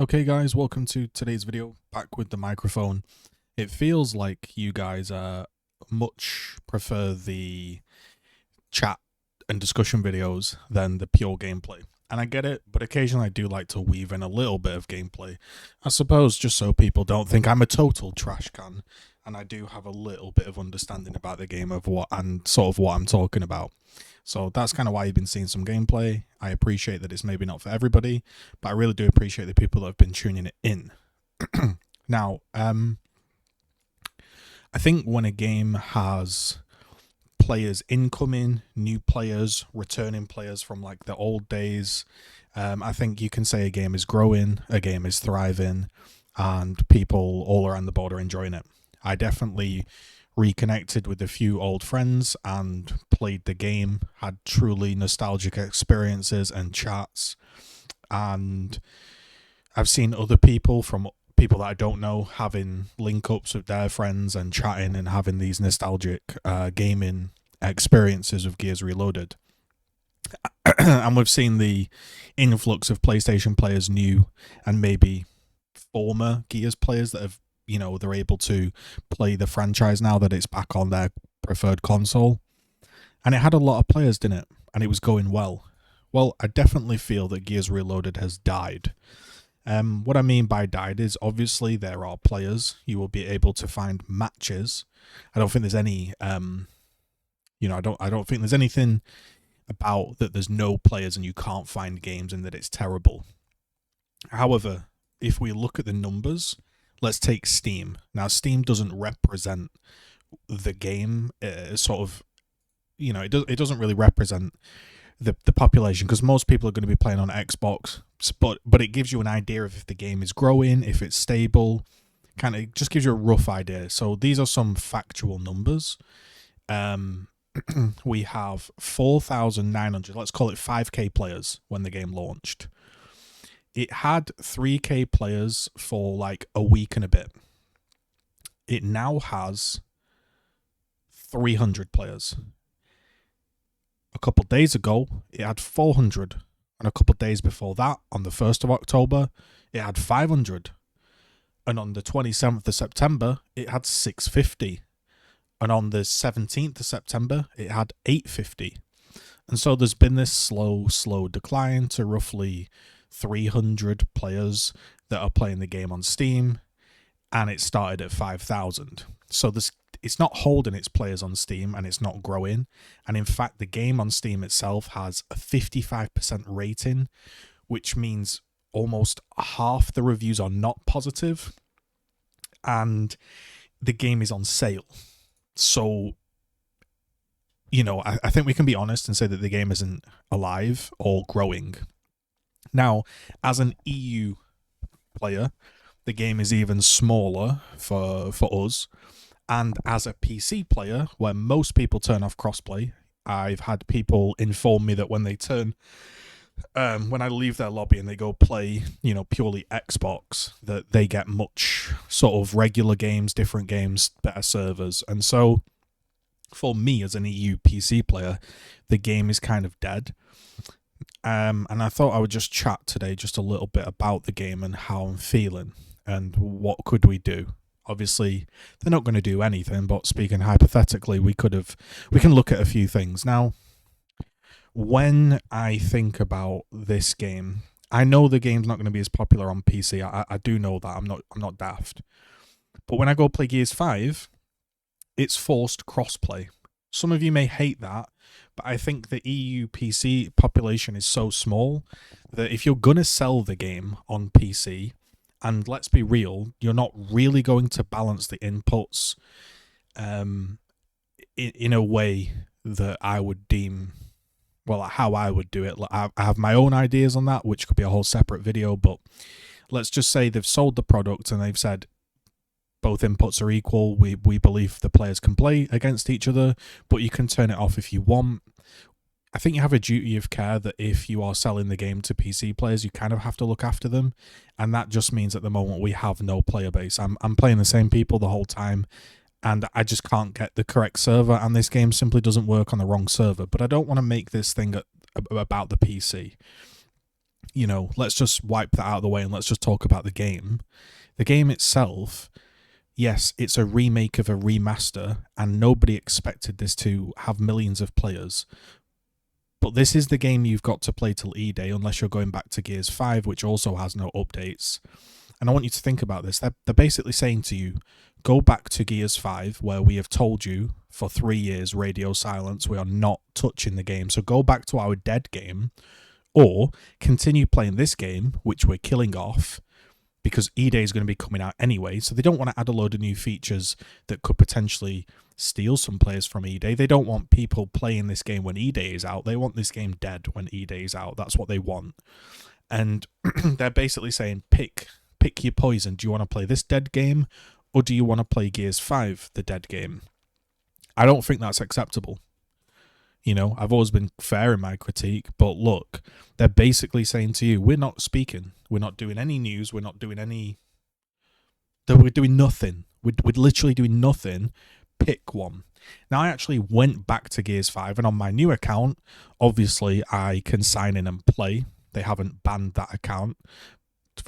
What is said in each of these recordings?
Okay guys, welcome to today's video, back with the microphone. It feels like you guys much prefer the chat and discussion videos than the pure gameplay. And I get it, but occasionally I do like to weave in a little bit of gameplay. I suppose just so people don't think I'm a total trash can, and I do have a little bit of understanding about the game of what I'm talking about. So that's kind of why you've been seeing some gameplay. I appreciate that it's maybe not for everybody, but I really do appreciate the people that have been tuning it in. Now, I think when a game has players incoming, new players, returning players from like the old days, I think you can say a game is growing, a game is thriving, and people all around the board are enjoying it. I definitely reconnected with a few old friends and played the game, had truly nostalgic experiences and chats. And I've seen other people from people that I don't know having link ups with their friends and chatting and having these nostalgic gaming experiences of Gears Reloaded. And we've seen the influx of PlayStation players, new and maybe former Gears players that have, they're able to play the franchise now that it's back on their preferred console. And it had a lot of players, didn't it? And it was going well. Well, I definitely feel that Gears Reloaded has died. What I mean by died is obviously there are players. You will be able to find matches. I don't think there's any, I don't think there's anything about that there's no players and you can't find games and that it's terrible. However, if we look at the numbers, let's take Steam. Now, Steam doesn't represent the game, it doesn't really represent the population, because most people are going to be playing on Xbox, but it gives you an idea of if the game is growing, if it's stable, kind of just gives you a rough idea. So these are some factual numbers. We have 4,900, let's call it 5k players when the game launched. It had 3k players for like a week and a bit. It now has 300 players. A couple days ago, it had 400. And a couple days before that, on the 1st of October, it had 500. And on the 27th of September, it had 650. And on the 17th of September, it had 850. And so there's been this slow decline to roughly 300 players that are playing the game on Steam, and it started at 5,000. So it's not holding its players on Steam, and it's not growing. And in fact, the game on Steam itself has a 55% rating, which means almost half the reviews are not positive, and the game is on sale. So, I think we can be honest and say that the game isn't alive or growing. Now, as an EU player, the game is even smaller for us. And as a PC player, where most people turn off crossplay, I've had people inform me that when they when I leave their lobby and they go play, purely Xbox, that they get much sort of regular games, different games, better servers. And so for me as an EU PC player, the game is kind of dead. And I thought I would just chat today just a little bit about the game and how I'm feeling and what could we do. Obviously, they're not going to do anything, but speaking hypothetically, we can look at a few things. Now, when I think about this game, I know the game's not going to be as popular on PC. I do know that. I'm not daft. But when I go play Gears 5, it's forced crossplay. Some of you may hate that, but I think the EU PC population is so small that if you're going to sell the game on PC, and let's be real, you're not really going to balance the inputs in a way that I would deem, well, how I would do it. I have my own ideas on that, which could be a whole separate video, but let's just say they've sold the product and they've said both inputs are equal. We believe the players can play against each other, but you can turn it off if you want. I think you have a duty of care that if you are selling the game to PC players, you kind of have to look after them. And that just means at the moment we have no player base. I'm playing the same people the whole time, and I just can't get the correct server, and this game simply doesn't work on the wrong server. But I don't want to make this thing about the PC. let's just wipe that out of the way and let's just talk about the game. The game itself, yes, it's a remake of a remaster, and nobody expected this to have millions of players. But this is the game you've got to play till E-Day, unless you're going back to Gears 5, which also has no updates. And I want you to think about this. They're basically saying to you, go back to Gears 5, where we have told you for 3 years, radio silence, we are not touching the game. So go back to our dead game, or continue playing this game, which we're killing off, because E-Day is going to be coming out anyway. So they don't want to add a load of new features that could potentially steal some players from E-Day. They don't want people playing this game when E-Day is out. They want this game dead when E-Day is out. That's what they want. And they're basically saying, pick your poison. Do you want to play this dead game, or do you want to play Gears 5, the dead game? I don't think that's acceptable. I've always been fair in my critique, but look, they're basically saying to you, we're not speaking. We're not doing any news. We're not doing any... We're doing nothing. We're literally doing nothing. Pick one. Now, I actually went back to Gears 5, and on my new account, obviously, I can sign in and play. They haven't banned that account.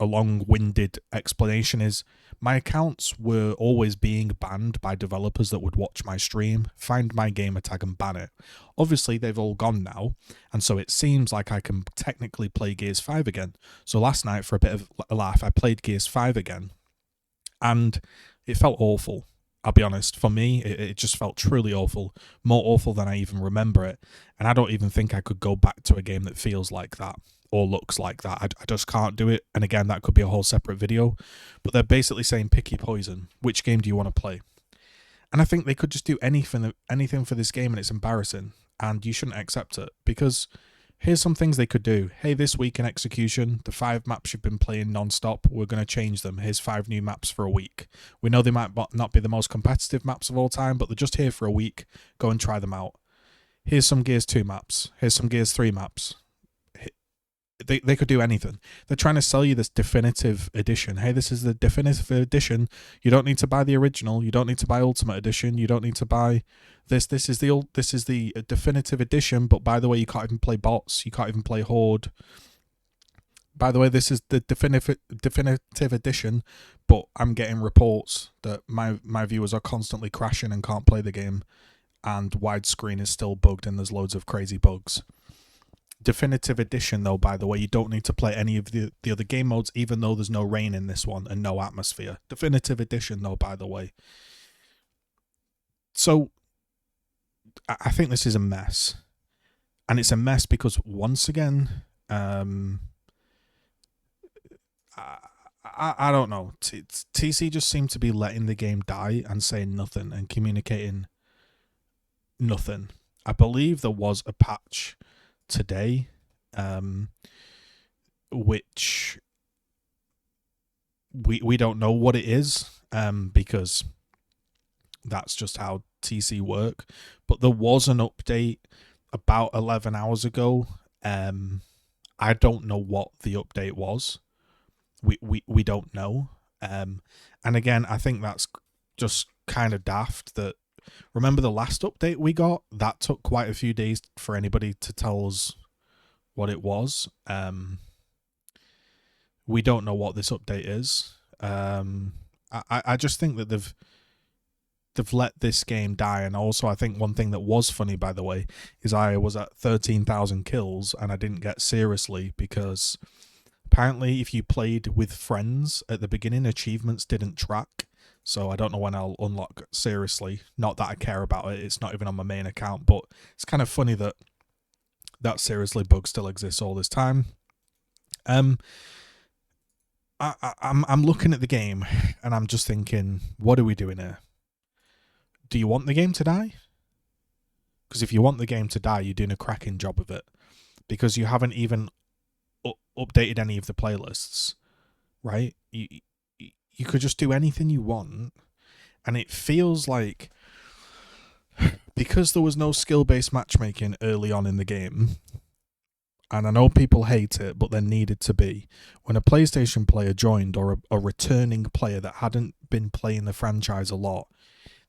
A long-winded explanation is my accounts were always being banned by developers that would watch my stream, find my gamer tag and ban it. Obviously, they've all gone now, and so it seems like I can technically play Gears 5 again. So last night, for a bit of a laugh, I played Gears 5 again, and it felt awful. I'll be honest, for me, it just felt truly awful, more awful than I even remember it, and I don't even think I could go back to a game that feels like that or looks like that. I just can't do it, and again, that could be a whole separate video, but they're basically saying, pick your poison. Which game do you want to play? And I think they could just do anything for this game, and it's embarrassing, and you shouldn't accept it, because here's some things they could do. Hey, this week in Execution, the 5 maps you've been playing non-stop, we're going to change them. Here's 5 new maps for a week. We know they might not be the most competitive maps of all time, but they're just here for a week. Go and try them out. Here's some Gears 2 maps. Here's some Gears 3 maps. They could do anything. They're trying to sell you this definitive edition. Hey, this is the definitive edition. You don't need to buy the original. You don't need to buy Ultimate Edition. You don't need to buy this. This is the definitive edition. But by the way, you can't even play bots. You can't even play Horde. By the way, this is the definitive edition. But I'm getting reports that my viewers are constantly crashing and can't play the game, and widescreen is still bugged and there's loads of crazy bugs. Definitive edition, though, by the way, you don't need to play any of the other game modes, even though there's no rain in this one and no atmosphere. Definitive edition, though, by the way. So I think this is a mess, and it's a mess because once again, I don't know. TC just seemed to be letting the game die and saying nothing and communicating nothing. I believe there was a patch today, which we don't know what it is, because that's just how TC work. But there was an update about 11 hours ago. I don't know what the update was. We don't know. And again, I think that's just kind of daft. That, remember the last update we got? That took quite a few days for anybody to tell us what it was. We don't know what this update is. I just think that they've let this game die. And also, I think one thing that was funny, by the way, is I was at 13,000 kills and I didn't get seriously because apparently if you played with friends at the beginning, achievements didn't track. So I don't know when I'll unlock seriously. Not that I care about it. It's not even on my main account, but it's kind of funny that that seriously bug still exists all this time. I'm looking at the game and I'm just thinking, what are we doing here? Do you want the game to die? Because if you want the game to die, you're doing a cracking job of it. Because you haven't even updated any of the playlists, right? You could just do anything you want. And it feels like, because there was no skill-based matchmaking early on in the game, and I know people hate it, but there needed to be, when a PlayStation player joined, or a returning player that hadn't been playing the franchise a lot,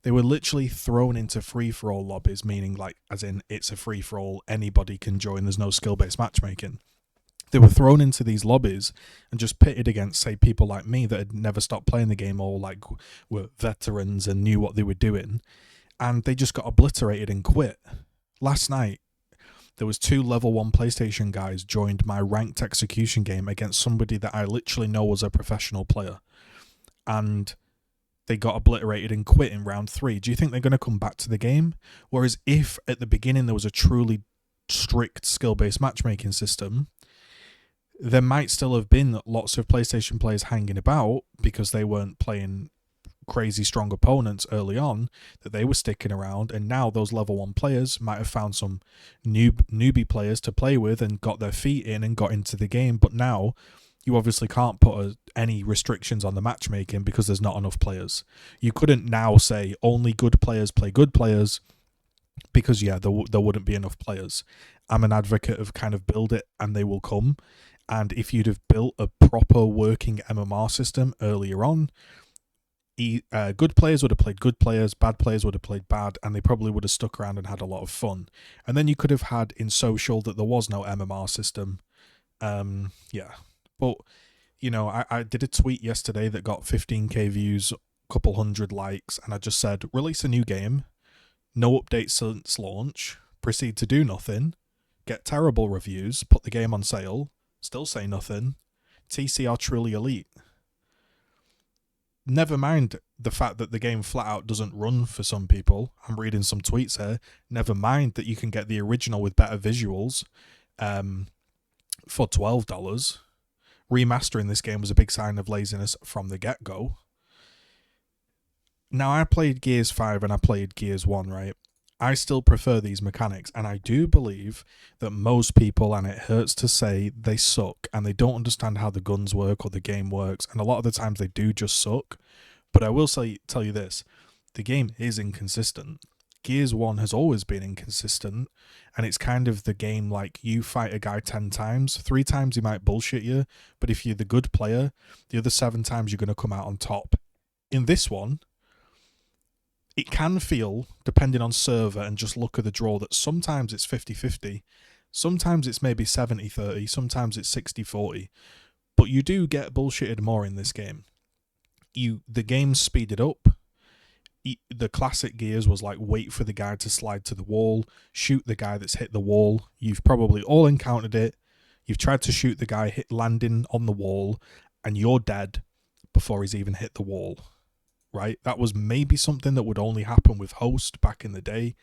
they were literally thrown into free-for-all lobbies, meaning like, as in, it's a free-for-all, anybody can join, there's no skill-based matchmaking. They were thrown into these lobbies and just pitted against, say, people like me that had never stopped playing the game or like were veterans and knew what they were doing, and they just got obliterated and quit. Last night, there was 2 level 1 PlayStation guys joined my ranked execution game against somebody that I literally know was a professional player, and they got obliterated and quit in round 3. Do you think they're going to come back to the game? Whereas if at the beginning there was a truly strict skill-based matchmaking system, there might still have been lots of PlayStation players hanging about because they weren't playing crazy strong opponents early on, that they were sticking around, and now those level 1 players might have found some newbie players to play with and got their feet in and got into the game. But now you obviously can't put any restrictions on the matchmaking because there's not enough players. You couldn't now say only good players play good players because, yeah, there wouldn't be enough players. I'm an advocate of kind of build it and they will come. And if you'd have built a proper working MMR system earlier on, good players would have played good players, bad players would have played bad, and they probably would have stuck around and had a lot of fun. And then you could have had in social that there was no MMR system. Yeah. But, you know, I did a tweet yesterday that got 15k views, a couple hundred likes, and I just said, release a new game, no updates since launch, proceed to do nothing, get terrible reviews, put the game on sale, still say nothing, TC are truly elite. Never mind the fact that the game flat out doesn't run for some people. I'm reading some tweets here. Never mind that you can get the original with better visuals for $12. Remastering this game was a big sign of laziness from the get-go. Now, I played Gears 5 and I played Gears 1, right? I still prefer these mechanics, and I do believe that most people, and it hurts to say, they suck, and they don't understand how the guns work or the game works, and a lot of the times they do just suck. But I will tell you this, the game is inconsistent. Gears 1 has always been inconsistent, and it's kind of the game like you fight a guy 10 times, 3 times he might bullshit you, but if you're the good player, the other 7 times you're going to come out on top. In this one, it can feel, depending on server and just look at the draw, that sometimes it's 50-50, sometimes it's maybe 70-30, sometimes it's 60-40, but you do get bullshitted more in this game. The game's speeded up. The classic Gears was like wait for the guy to slide to the wall, shoot the guy that's hit the wall. You've probably all encountered it. You've tried to shoot the guy landing on the wall, and you're dead before he's even hit the wall. Right? That was maybe something that would only happen with Host back in the day.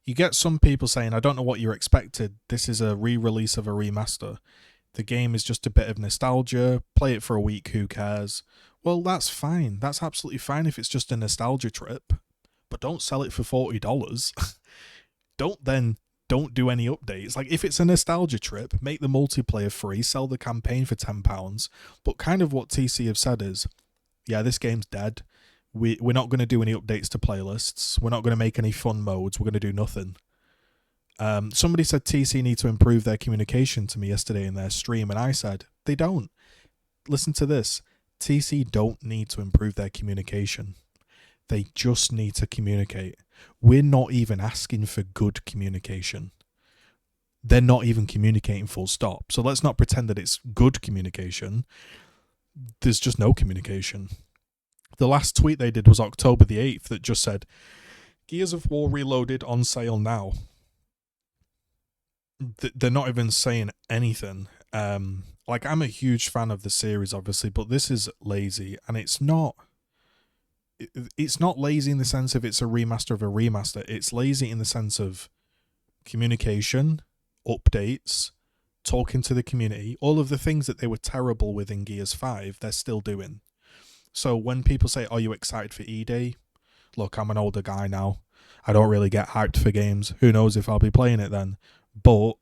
You get some people saying, I don't know what you expected. This is a re-release of a remaster. The game is just a bit of nostalgia. Play it for a week, who cares? Well, that's fine. That's absolutely fine if it's just a nostalgia trip. But don't sell it for $40. Don't do any updates. Like, if it's a nostalgia trip, make the multiplayer free, sell the campaign for £10. But kind of what TC have said is, yeah, this game's dead. We're not going to do any updates to playlists. We're not going to make any fun modes. We're going to do nothing. Somebody said TC need to improve their communication to me yesterday in their stream, and I said, they don't. Listen to this. TC don't need to improve their communication. They just need to communicate. We're not even asking for good communication. They're not even communicating full stop. So let's not pretend that it's good communication. There's just no communication. The last tweet they did was October the 8th that just said, Gears of War Reloaded on sale now. They're not even saying anything. Like, I'm a huge fan of the series, obviously, but this is lazy, and it's not lazy in the sense of it's a remaster of a remaster. It's lazy in the sense of communication, updates, talking to the community, all of the things that they were terrible with in Gears 5, they're still doing. So when people say, are you excited for E-Day? Look, I'm an older guy now. I don't really get hyped for games. Who knows if I'll be playing it then. But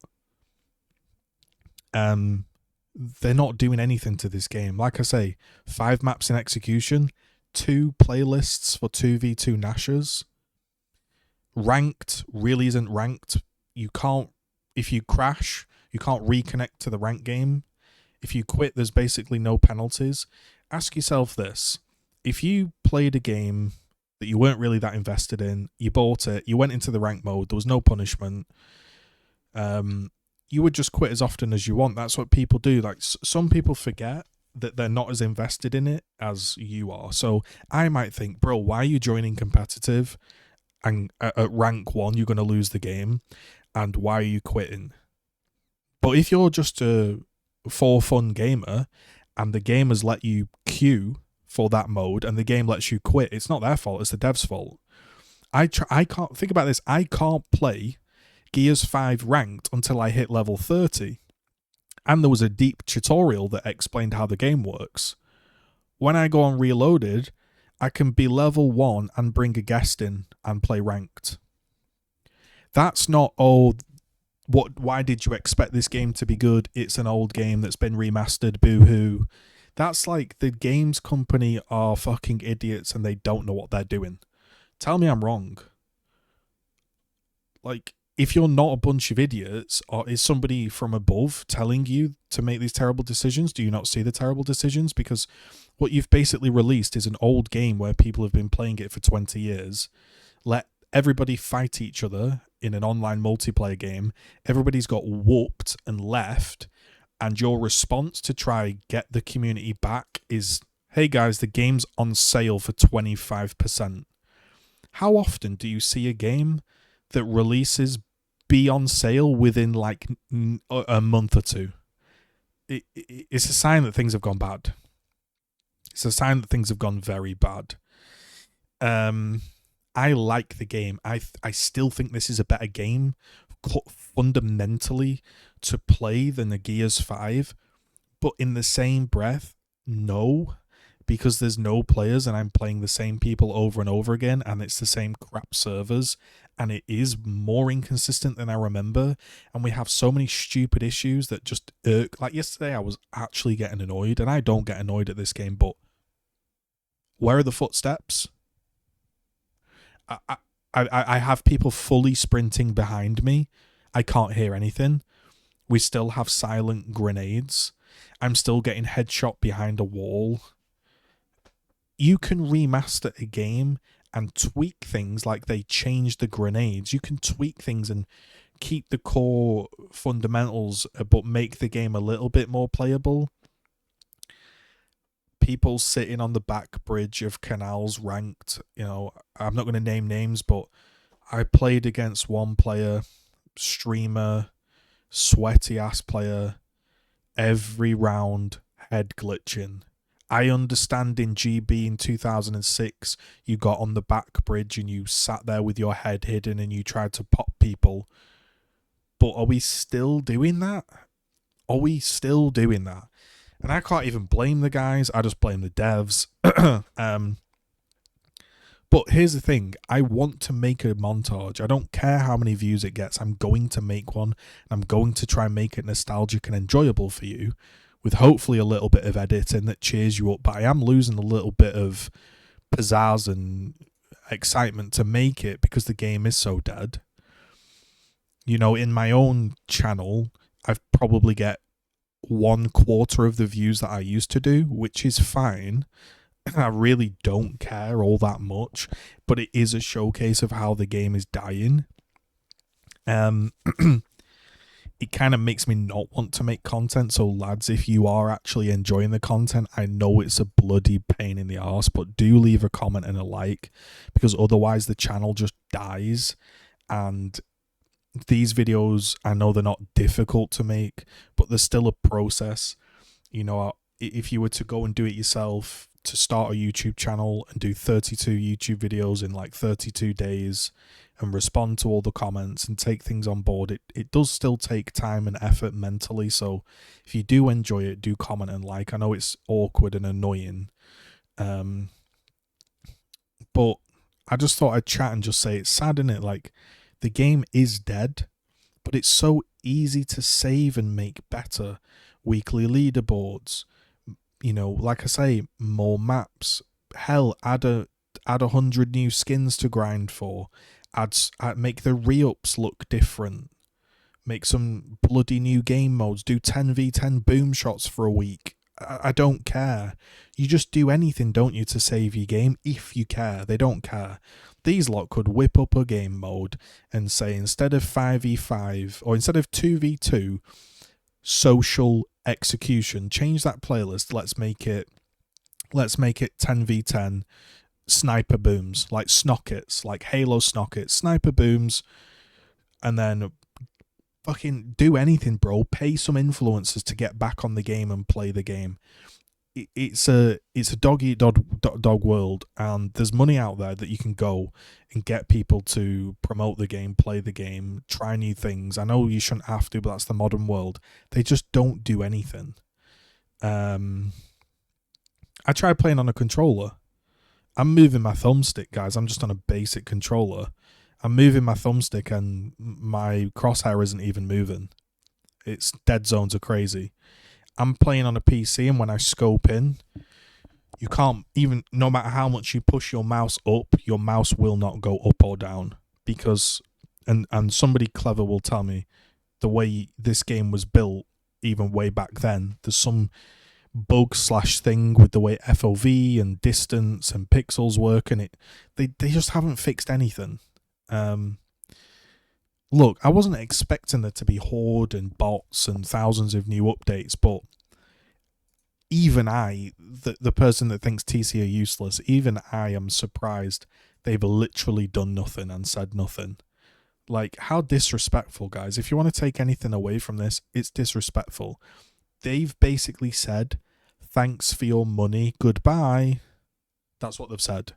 they're not doing anything to this game. Like I say, 5 maps in execution, 2 playlists for 2v2 Nashers. Ranked really isn't ranked. You can't, if you crash, you can't reconnect to the ranked game. If you quit, there's basically no penalties. Ask yourself this. If you played a game that you weren't really that invested in. You bought it, you went into the rank mode, there was no punishment. You would just quit as often as you want. That's what people do. Like, some people forget that they're not as invested in it as you are. So I might think, bro, why are you joining competitive? And at rank 1, you're going to lose the game. And why are you quitting? But if you're just a for fun gamer and the game has let you queue for that mode and the game lets you quit, it's not their fault, it's the dev's fault. I can't think about this. I can't play Gears 5 ranked until I hit level 30. And there was a deep tutorial that explained how the game works. When I go on Reloaded, I can be level 1 and bring a guest in and play ranked. That's not, why did you expect this game to be good? It's an old game that's been remastered, boo-hoo. That's like the games company are fucking idiots and they don't know what they're doing. Tell me I'm wrong. Like, if you're not a bunch of idiots, or is somebody from above telling you to make these terrible decisions? Do you not see the terrible decisions? Because what you've basically released is an old game where people have been playing it for 20 years. Let everybody fight each other in an online multiplayer game. Everybody's got whooped and left. And your response to try get the community back is, hey guys, the game's on sale for 25%. How often do you see a game that releases be on sale within like a month or two? It's a sign that things have gone bad. It's a sign that things have gone very bad. I like the game. I still think this is a better game fundamentally to play than the Gears 5. But in the same breath, no. Because there's no players and I'm playing the same people over and over again and it's the same crap servers and it is more inconsistent than I remember and we have so many stupid issues that just irk. Like yesterday I was actually getting annoyed, and I don't get annoyed at this game, but where are the footsteps? I have people fully sprinting behind me. I can't hear anything. We still have silent grenades. I'm still getting headshot behind a wall. You can remaster a game and tweak things, like they changed the grenades. You can tweak things and keep the core fundamentals, but make the game a little bit more playable. People sitting on the back bridge of canals ranked, I'm not going to name names, but I played against one player, streamer, sweaty ass player, every round head glitching. I understand in GB in 2006, you got on the back bridge and you sat there with your head hidden and you tried to pop people. But are we still doing that? Are we still doing that? And I can't even blame the guys. I just blame the devs. But here's the thing. I want to make a montage. I don't care how many views it gets. I'm going to make one. I'm going to try and make it nostalgic and enjoyable for you, with hopefully a little bit of editing that cheers you up. But I am losing a little bit of pizzazz and excitement to make it because the game is so dead. In my own channel, I've probably get 1/4 of the views that I used to do, which is fine. I really don't care all that much, but it is a showcase of how the game is dying. It kind of makes me not want to make content. So lads, if you are actually enjoying the content, I know it's a bloody pain in the arse, but do leave a comment and a like, because otherwise the channel just dies. And these videos, I know they're not difficult to make, but there's still a process. If you were to go and do it yourself, to start a YouTube channel and do 32 YouTube videos in like 32 days and respond to all the comments and take things on board, it does still take time and effort mentally. So if you do enjoy it, do comment and like. I know it's awkward and annoying, but I just thought I'd chat and just say it's sad, isn't it? Like, the game is dead, but it's so easy to save and make better. Weekly leaderboards, like I say, more maps. Hell, add 100 new skins to grind for. Make the re-ups look different. Make some bloody new game modes. Do 10v10 boom shots for a week. I don't care. You just do anything, don't you, to save your game if you care. They don't care. These lot could whip up a game mode and say instead of 5v5 or instead of 2v2 social execution, change that playlist. Let's make it 10v10 sniper booms, like snockets, like Halo snockets, sniper booms, and then fucking do anything, bro. Pay some influencers to get back on the game and play the game. It's a dog eat dog world, and there's money out there that you can go and get people to promote the game, play the game, try new things. I know you shouldn't have to, but that's the modern world. They just don't do anything. I tried playing on a controller. I'm moving my thumbstick, guys. I'm just on a basic controller. I'm moving my thumbstick and my crosshair isn't even moving. It's dead zones are crazy. I'm playing on a PC, and when I scope in, you can't even, no matter how much you push your mouse up, your mouse will not go up or down because, and somebody clever will tell me the way this game was built, even way back then, there's some bug slash thing with the way FOV and distance and pixels work, and they just haven't fixed anything. Look, I wasn't expecting there to be horde and bots and thousands of new updates, but even I, the person that thinks TC are useless, even I am surprised they've literally done nothing and said nothing. Like, how disrespectful, guys. If you want to take anything away from this, it's disrespectful. They've basically said, thanks for your money, goodbye. That's what they've said.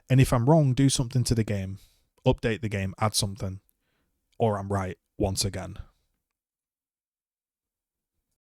And if I'm wrong, do something to the game. Update the game, add something. Or I'm right, once again.